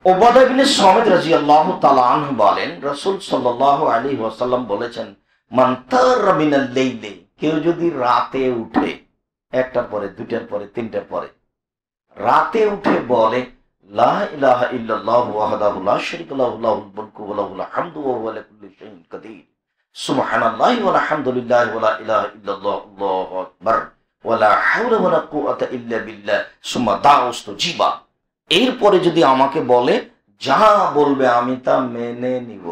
উবাদা ইবনে সামিত রাদিয়াল্লাহু তাআলা আনহু বলেন, রাসূল সাল্লাল্লাহু আলাইহি ওয়াসাল্লাম বলেছেন, মান তারা মিনাল লাইলি, কেউ যদি রাতে উঠে, একটার পরে, দুইটার পরে, তিনটার পরে রাতে উঠে বলে, লা ইলাহা ইল্লাল্লাহু ওয়াহদাহু লা শারীকা লাহু লাহুল মুলকু ওয়া লাহুল হামদু ওয়া হুয়া আলা কুল্লি শাইইন কাদির, সুবহানাল্লাহি ওয়া আলহামদুলিল্লাহি ওয়া লা ইলাহা ইল্লাল্লাহু আল্লাহু আকবার ওয়া লা হাওলা ওয়া লা কুওয়াতা ইল্লা বিল্লাহ সুম্মা দাউস্তুজিবা, এরপরে যদি আমাকে বলে, যা বলবে আমি তা মেনে নিব।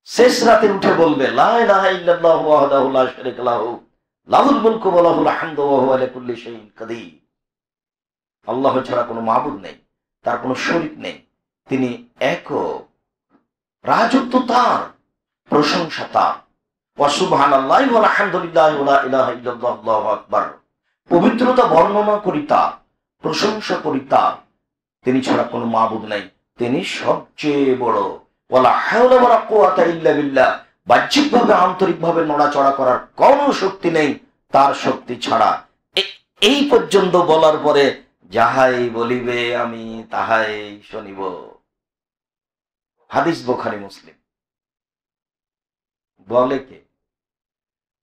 শেষ রাতে উঠে বলবে, লা ইলাহা ইল্লাল্লাহু ওয়াহদাহু লা শারীকা লাহু লাহুল মুলকু ওয়া লাহুল হামদু ওয়া হুয়া আলা কুল্লি শাইইন কাদির, আল্লাহ ছাড়া কোনো মাবুদ নেই, তার কোনো শরীক নেই, তিনি একক, রাজত্ব তার, প্রশংসা তার। ওয়া সুবহানাল্লাহি ওয়া আলহামদুলিল্লাহি ওয়া লা ইলাহা ইল্লাল্লাহু আল্লাহু আকবার, পবিত্রতা বর্ণনা করি তার, প্রশংসা করি তার, তিনি ছাড়া কোনো মাবুদ নাই, তিনি সবচেয়ে বড়। ওয়ালা হাওলা ওয়ালা কুওয়াতা ইল্লা বিল্লাহ, বাহ্যিকভাবে আন্তরিকভাবে নড়াচড়া করার কোনো শক্তি নেই তার শক্তি ছাড়া। এই পর্যন্ত বলার পরে যাহাই বলিবে আমি তাহাই শুনিব। হাদিস বুখারী মুসলিম। বলে কে?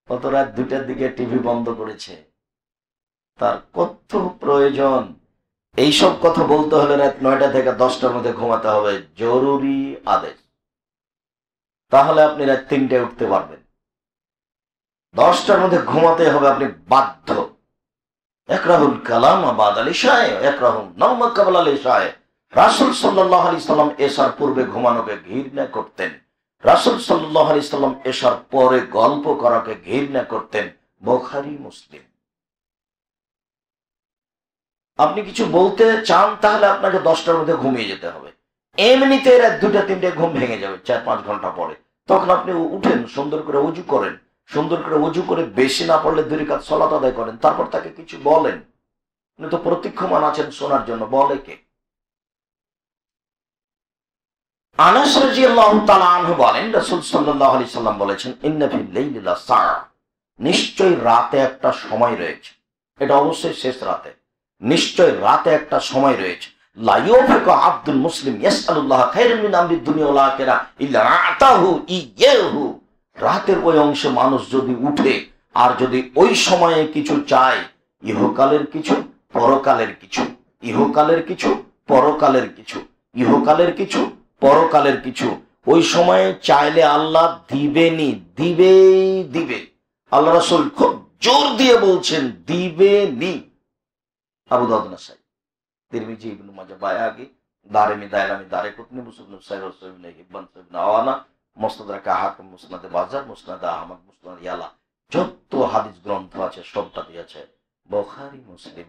কত রাত 2টার দিকে টিভি বন্ধ করেছে, তার কত প্রয়োজন। এইসব কথা বলতে হলে রাত 9টা থেকে 10টার মধ্যে ঘুমাতে হবে, জরুরি আদেশ। তাহলে আপনি রাত 3টায় উঠতে পারবেন, 10টার মধ্যে ঘুমাতে হবে, আপনি বাধ্য। একরাহুল কালাম বাদাল ইশায়ে একরাহুম নাওমা ক্বাবলা আল ইশায়ে, রাসূল সাল্লাল্লাহু আলাইহি সাল্লাম এশার পূর্বে ঘুমানোকে ঘৃণা করতেন, রাসূল সাল্লাল্লাহু আলাইহি সাল্লাম এশার পরে গল্প করাকে ঘৃণা করতেন। বুখারী মুসলিম। আপনি কিছু বলতে চান তাহলে আপনাকে 10টার মধ্যে ঘুমিয়ে যেতে হবে। এমনিতে রাত 2টা 3টায় ঘুম ভেঙে যাবে 4-5 ঘন্টা পরে, তখন আপনি উঠেন, সুন্দর করে ওযু করেন, সুন্দর করে ওযু করে বেশি না পড়লে 2 রাকাত সালাত আদায় করেন, তারপর তাকে কিছু বলেন। উনি তো প্রতীক্ষমান আছেন শোনার জন্য। বলে কে? আনাস রাদিয়াল্লাহু তাআলা আনহু বলেন, রাসূল সাল্লাল্লাহু আলাইহি সাল্লাম বলেছেন, ইন্না ফিল লাইলি লাসা, নিশ্চয়ই রাতে একটা সময় রয়েছে। এটা অবশ্যই শেষ রাতে। নিশ্চয় রাতে একটা সময় রয়েছে। লা ইউফিকু আব্দুল মুসলিম ইয়াসআলুল্লাহ খায়রান মিন আমরিদ দুনিয়া ওয়াল আখিরা ইল্লা আতাহু ইয়াহু, রাতের ওই অংশে মানুষ যদি উঠে আর যদি ওই সময়ে কিছু চায়, ইহকালের কিছু, পরকালের কিছু, ইহকালের কিছু, পরকালের কিছু, ইহকালের কিছু, পরকালের কিছু, ওই সময়ে চাইলে আল্লাহ দিবেনি, দিবে। আল্লাহ রাসূল খুব জোর দিয়ে বলছেন, দিবেনি। আবু দাউদ, নাসাই, তিরমিজি, ইবনে মাজাহ, বায়াগী, দারিমি, দায়লামি, দারিকুতনি, মুসলিম, সাহিহ ইবনে হিব্বান, ইবনে আওয়ানা, মুসনাদ হাকিম, মুসনাদ বাজার, মুসনাদ আহমদ, মুসনাদ ইয়ালা, যত হাদিস গ্রন্থ আছে সবটা দিয়েছে বুখারী মুসলিম।